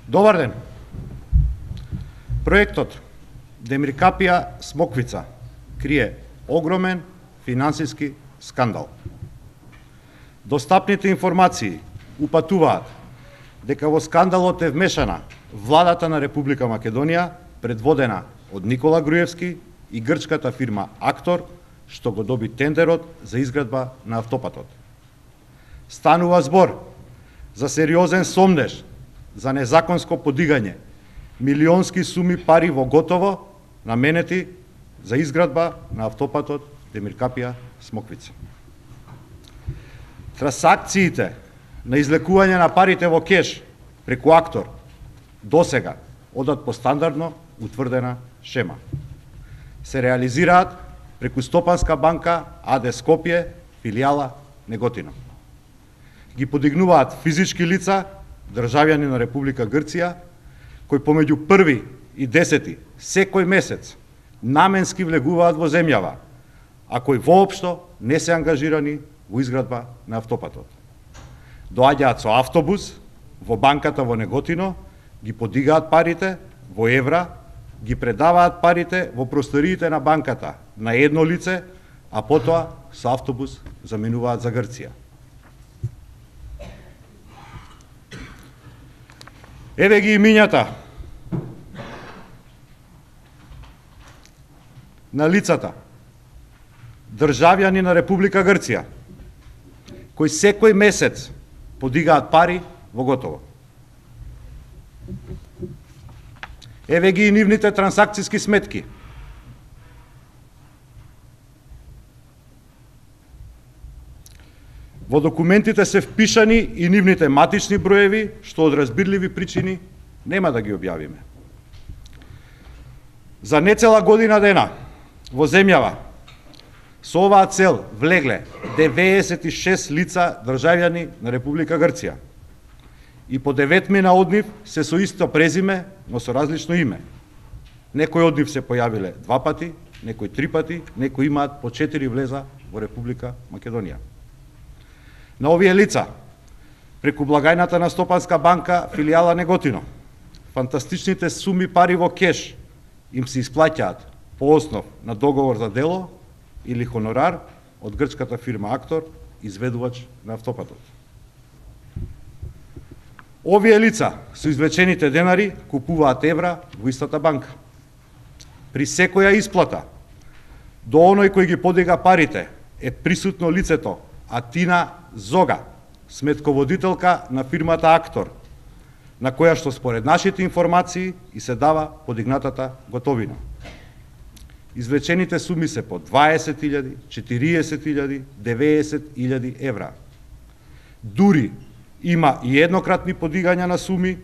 Добар ден! Проектот Демиркапија Смоквица крие огромен финансиски скандал. Достапните информации упатуваат дека во скандалот е вмешана владата на Република Македонија, предводена од Никола Груевски и грчката фирма Актор, што го доби тендерот за изградба на автопатот. Станува збор за сериозен сомнеж за незаконско подигање милионски суми пари во готово наменети за изградба на автопатот Демиркапија Смоквица. Трансакциите на излекување на парите во кеш преку Актор досега одат по стандардно утврдена шема. Се реализираат преку Стопанска банка АД Скопје, филијала Неготино. Ги подигнуваат физички лица, државјани на Република Грција, кои помеѓу 1 и 10 секој месец наменски влегуваат во земјава, а кои воопшто не се ангажирани во изградба на автопатот. Доаѓаат со автобус во банката во Неготино, ги подигаат парите во евра, ги предаваат парите во просториите на банката на едно лице, а потоа со автобус заминуваат за Грција. Еве ги имињата на лицата, државјани на Република Грција, кои секој месец подигаат пари во готово. Еве ги и нивните трансакциски сметки. Во документите се впишани и нивните матични броеви, што од разбирливи причини нема да ги објавиме. За нецела година дена во земјава со оваа цел влегле 96 лица државјани на Република Грција. И по 9 од нив се со исто презиме, но со различно име. Некои од нив се појавиле 2 пати, некои 3 пати, некои имаат по 4 влеза во Република Македонија. На овие лица, преку благајната на Стопанска банка, филијала Неготино, фантастичните суми пари во кеш им се исплаќаат по основ на договор за дело или хонорар од грчката фирма Актор, изведувач на автопатот. Овие лица со извлечените денари купуваат евра во истата банка. При секоја исплата до оној кој ги подига парите е присутно лицето Атина Зога, сметководителка на фирмата Актор, на која што според нашите информации и се дава подигнатата готовина. Извлечените суми се по 20.000, 40.000, 90.000 евра. Дури има и еднократни подигања на суми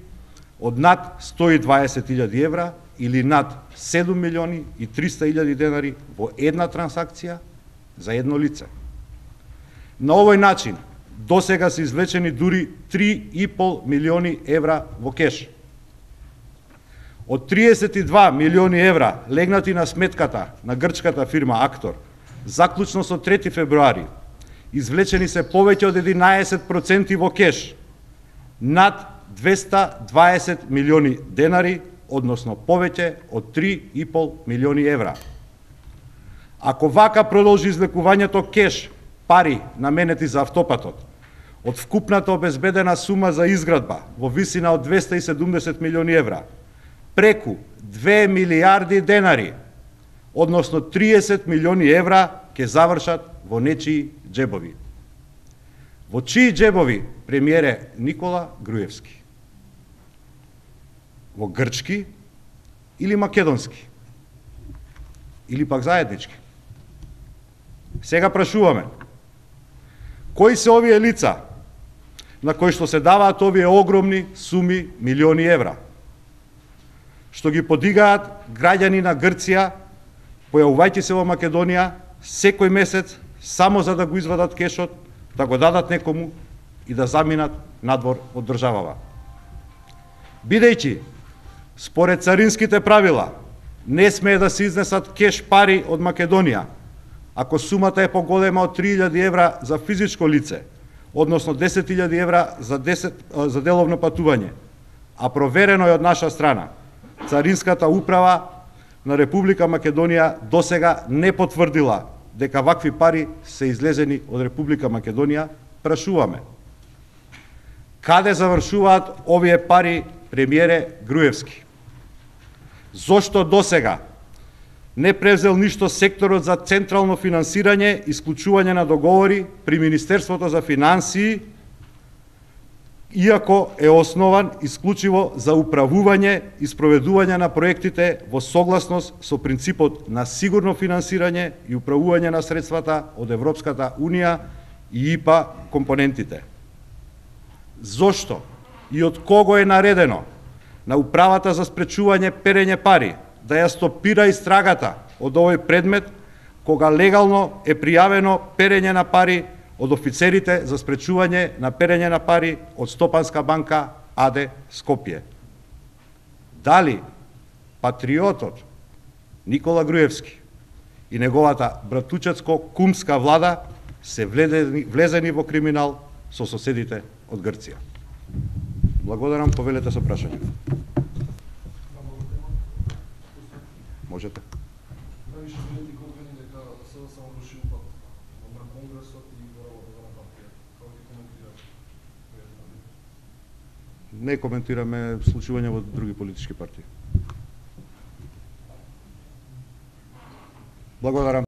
од над 120.000 евра или над 7.300.000 денари во една трансакција за едно лице. На овој начин досега се извлечени дури 3,5 милиони евра во кеш. Од 32 милиони евра легнати на сметката на грчката фирма Актор, заклучно со 3 февруари, извлечени се повеќе од 11% во кеш, над 220 милиони денари, односно повеќе од 3,5 милиони евра. Ако вака продолжи извлекувањето кеш, пари наменети за автопатот, од вкупната обезбедена сума за изградба во висина од 270 милиони евра, преку 2 милијарди денари, односно 30 милиони евра, ќе завршат во нечии џебови. Во чии џебови, премиере Никола Груевски? Во грчки или македонски? Или пак заеднички? Сега прашуваме, кои се овие лица на кои што се даваат овие огромни суми милиони евра, што ги подигаат граѓани на Грција, појавувајќи се во Македонија секој месец само за да го извадат кешот, да го дадат некому и да заминат надвор од државава. Бидејќи според царинските правила не смее да се изнесат кеш пари од Македонија ако сумата е поголема од 3.000 евра за физичко лице, односно 10.000 евра за деловно патување, а проверено е од наша страна. Царинската управа на Република Македонија досега не потврдила дека вакви пари се излезени од Република Македонија. Прашуваме: каде завршуваат овие пари, премиере Груевски? Зошто досега не превзел ништо секторот за централно финансирање и склучување на договори при Министерството за финансии, иако е основан исклучиво за управување и спроведување на проектите во согласност со принципот на сигурно финансирање и управување на средствата од Европската Унија и ИПА компонентите? Зошто и од кого е наредено на Управата за спречување перење пари да ја стопира истрагата од овој предмет, кога легално е пријавено перење на пари од офицерите за спречување на перење на пари од Стопанска банка АД Скопје? Дали патриотот Никола Груевски и неговата братучецко-кумска влада се влезени во криминал со соседите од Грција? Благодарам, повелете со прашање. Можете. Не коментираме случување во други политички партии. Благодарам.